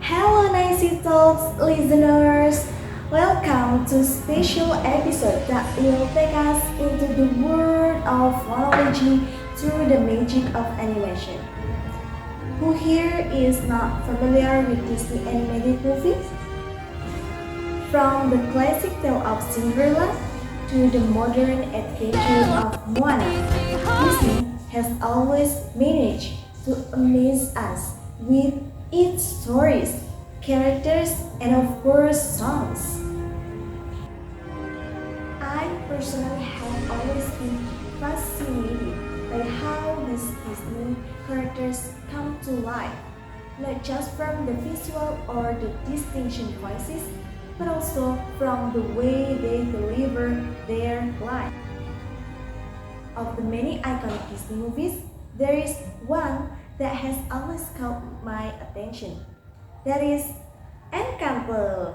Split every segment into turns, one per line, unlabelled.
Hello Nicey Talks listeners! Welcome to special episode that will take us into the world of phonology through the magic of animation. Who here is not familiar with Disney animated movies? From the classic tale of Cinderella to the modern adventure of Moana, Disney has always managed to amaze us with its stories, characters, and of course songs. I personally have always been fascinated by how these Disney characters come to life, not just from the visual or the distinction voices, but also from the way they deliver their line. Of the many iconic Disney movies, there is one that has always caught my attention. That is Encanto.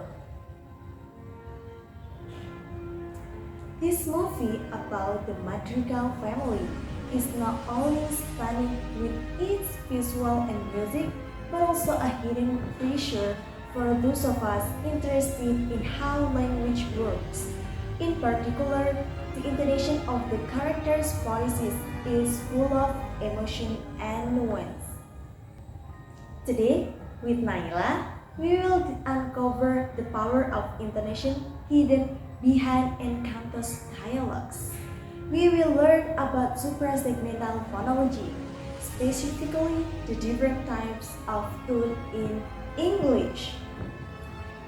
This movie about the Madrigal family is not only stunning with its visual and music, but also a hidden treasure for those of us interested in how language works. In particular, the intonation of the characters' voices is full of emotion and nuance. Today, with Naila, we will uncover the power of intonation hidden behind Encanto's dialogues. We will learn about suprasegmental phonology, specifically the different types of tone in English,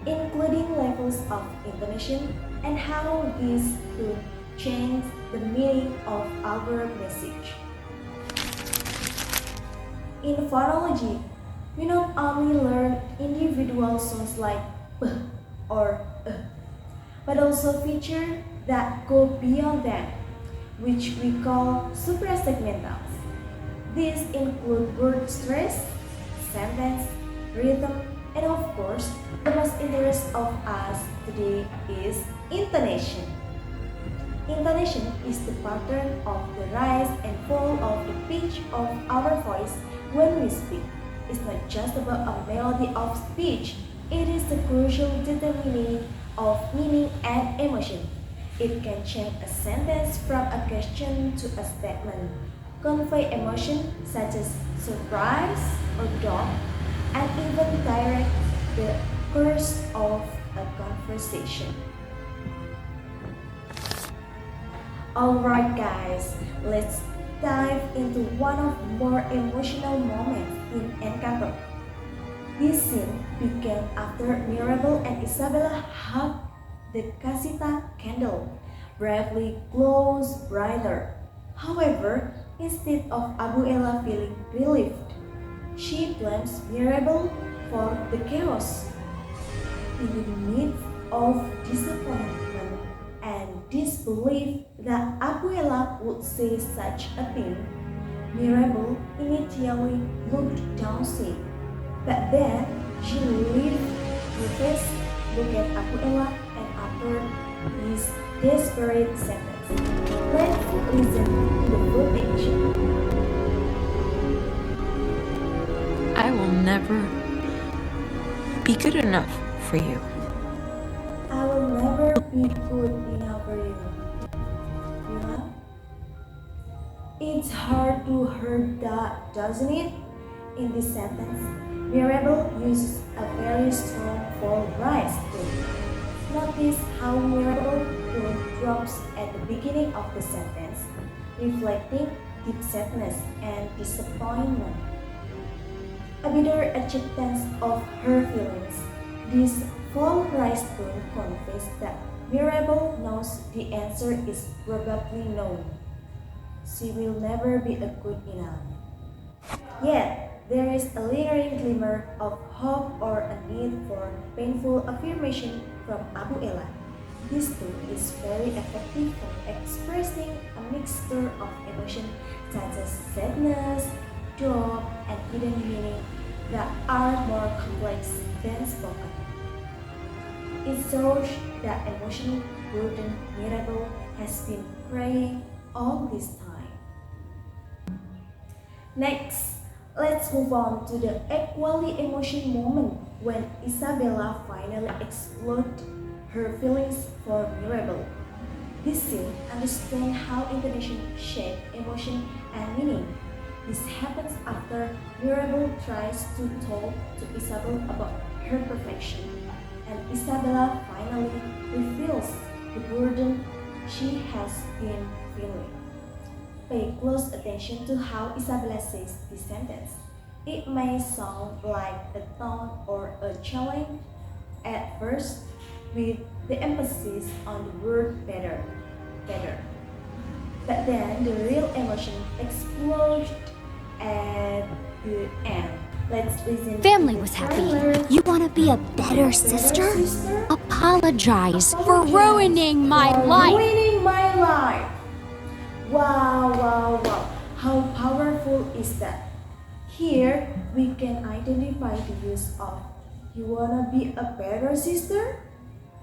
including levels of intonation and how these could change the meaning of our message. In phonology, we not only learn individual sounds like b or but also features that go beyond them, which we call suprasegmentals. These include word stress, sentence, rhythm, and of course, the most interest of us today is intonation. Intonation is the pattern of the rise and fall of the pitch of our voice when we speak. It's not just about a melody of speech, it is the crucial determinant of meaning and emotion. It can change a sentence from a question to a statement, convey emotion such as surprise or doubt, and even direct the course of a conversation. Alright guys, let's dive into one of the more emotional moments in Encanto. This scene began after Mirabel and Isabella hug the casita candle, bravely glows brighter. However, instead of Abuela feeling relieved, she blames Mirabel for the chaos. In the midst of disappointment and disbelief that Abuela would say such a thing, Mirabel initially looked downcast, but then she lifted her face, looked at Abuela, and uttered his desperate sentence. Let's listen to the footage.
I will never be good enough for you.
I will never be good enough for you. You know? It's hard to hear that, doesn't it? In this sentence, Mirabel uses a very strong full rise tone. Notice how Mirabel tone drops at the beginning of the sentence, reflecting deep sadness and disappointment. A bitter acceptance of her feelings. This full rise tone conveys that Mirabel knows the answer is probably no. She will never be a good enough. Yet, there is a lingering glimmer of hope or a need for painful affirmation from Abu Ella. This too is very effective for expressing a mixture of emotion such as sadness, joy, and hidden meaning that are more complex than spoken. It shows that emotional burden Mirabel has been carrying all this time. Next, let's move on to the equally emotional moment when Isabella finally explodes her feelings for Mirabel. This scene understands how intonation shapes emotion and meaning. This happens after Mirabel tries to talk to Isabel about her perfection, and Isabella finally reveals the burden she has been feeling. Pay close attention to how Isabella says this sentence. It may sound like a taunt or a challenge at first, with the emphasis on the word better, better. But then the real emotion explodes at the end. Let's listen.
Family was happy. You want to be a better sister? Apologize for ruining my life.
Ruining my life. Wow, wow, wow. How powerful is that? Here, we can identify the use of you wanna be a better sister?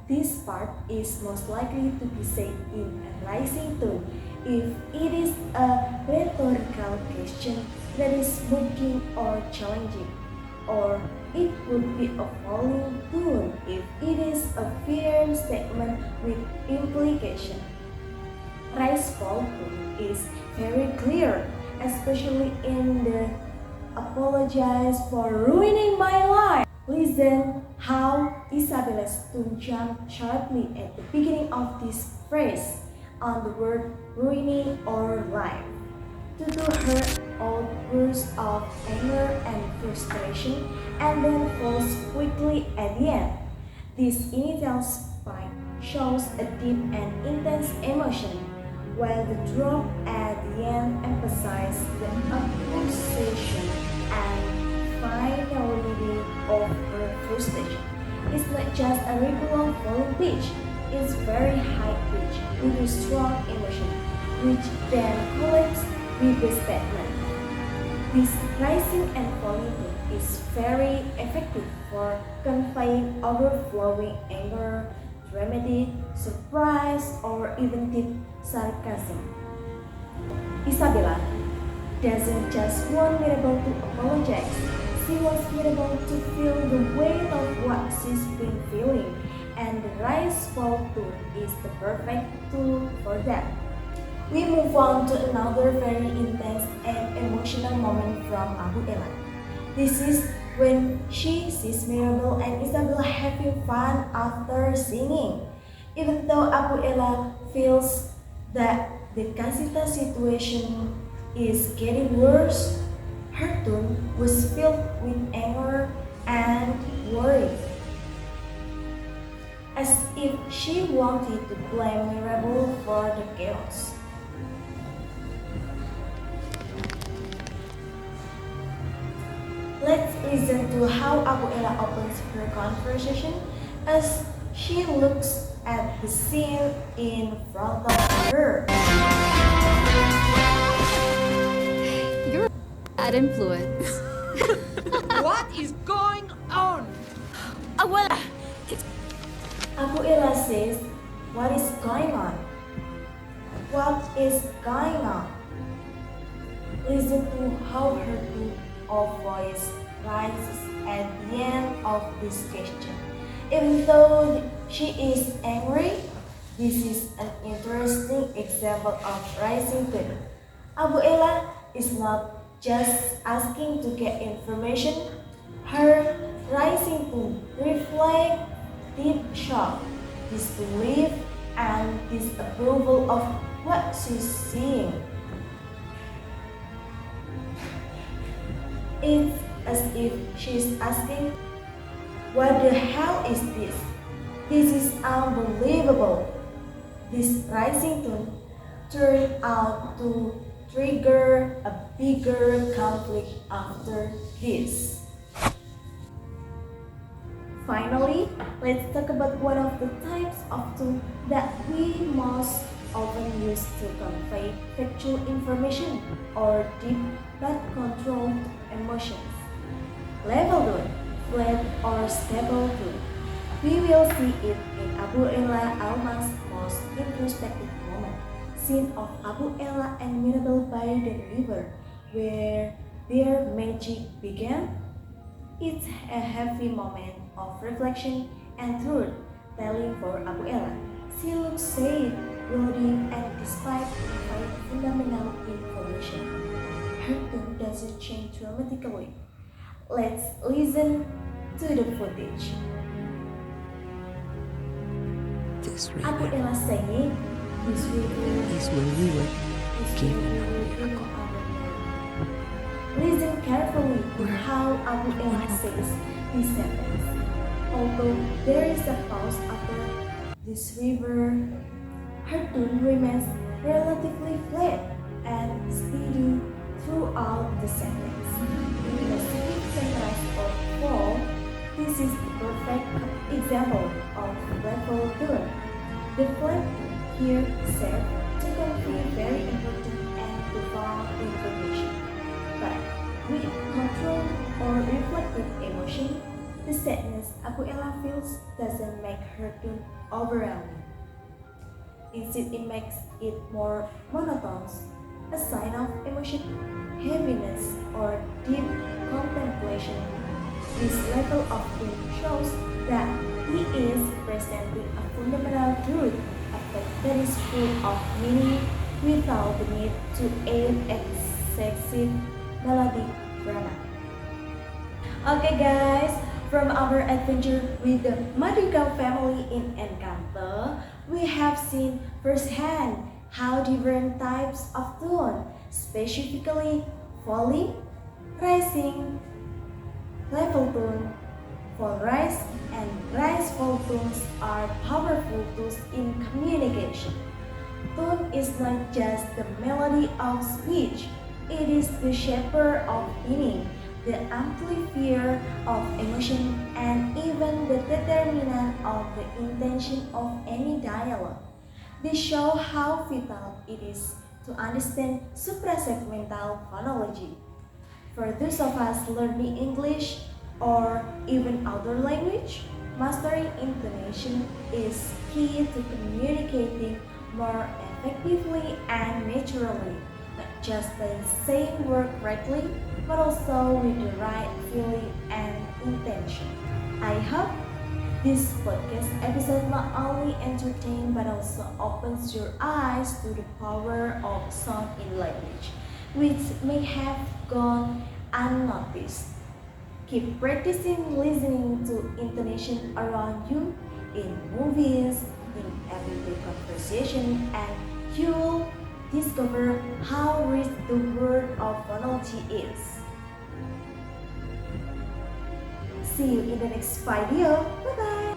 This part is most likely to be said in a rising tone if it is a rhetorical question that is mocking or challenging, or it would be a falling tone if it is a firm statement with implication. Rise fall tone is very clear, especially in the apologize for ruining my life. Listen how Isabella's tone jumped sharply at the beginning of this phrase on the word ruining or life. To her outburst of anger and frustration and then falls quickly at the end. This initial spike shows a deep and intense emotion, while the drop at the end emphasizes the accusation and finality of her frustration. It's not just a regular falling pitch, it's very high pitch with a strong emotion, which then collapses with the statement. This rising and falling tone is very effective for conveying overflowing anger, dramatic, surprise, or even deep sarcasm. Isabella doesn't just want Mirabel to apologize. She wants Mirabel to feel the weight of what she's been feeling, and the rise-fall tone is the perfect tool for that. We move on to another very intense and emotional moment from Abu Ella. This is when she sees Mirabel and Isabella having fun after singing. Even though Abu Ella feels that the Casita situation is getting worse, her tone was filled with anger and worry, as if she wanted to blame Mirabel for the chaos. Let's listen to how Abu Ella opens her conversation as she looks at the scene in front of her.
You're a bad influence.
What is going on?
Abuela,
Abu Ella says, "What is going on? What is going on?" Listen to how her tone of voice rises at the end of this question. Even though she is angry, This is an interesting example of rising tone. Abu Ella is not just asking to get information. Her rising tone reflects deep shock, disbelief, and disapproval of what she's seeing. It's as if she's asking, what the hell is this? This is unbelievable. This rising tone turned out to trigger a bigger conflict after this. Finally, let's talk about one of the types of tone that we most often use to convey factual information or deep but controlled emotions. Level tone, flat or stable tone. We will see it in Abu Ella Alma's most introspective moment, scene of Abu Ella and Mirabel by the river, where their magic began. It's a heavy moment of reflection and truth telling for Abu Ella. She looks sad, brooding, and despite providing fundamental information, her tone doesn't change dramatically. Let's listen to the footage.
This
Abu
river
Ella saying, this river
is where we were
is
given
where
our
we will
miracle.
Listen carefully to how Abu Ella says this sentence. Although there is a pause after this river, her tone remains relatively flat and steady throughout the sentence. In the sweet sunrise or fall, this is the perfect example of level tone. The flat here serves to convey very important and profound information. But with control or reflective emotion, the sadness Abu Ella feels doesn't make her tone overwhelming. Instead, it makes it more monotone, a sign of emotion, heaviness, or deep contemplation. This level of tone shows that he is presenting a fundamental truth, a fact that is full of meaning without the need to add excessive melodic drama. Okay guys, from our adventure with the Madrigal family in Encanto, we have seen firsthand how different types of tone, specifically falling, rising, level tone, fall rise, and rise fall tones are powerful tools in communication. Tone is not just the melody of speech, it is the shaper of meaning, the amplifier of emotion, and even the determinant of the intention of any dialogue. They show how vital it is to understand suprasegmental phonology. For those of us learning English or even other language, mastering intonation is key to communicating more effectively and naturally, not just by saying word correctly, but also with the right feeling and intention. I hope this podcast episode not only entertains but also opens your eyes to the power of sound in language, which may have gone unnoticed. Keep practicing listening to intonation around you in movies, in everyday conversation, and you'll discover how rich the world of phonology is. See you in the next video. Bye bye.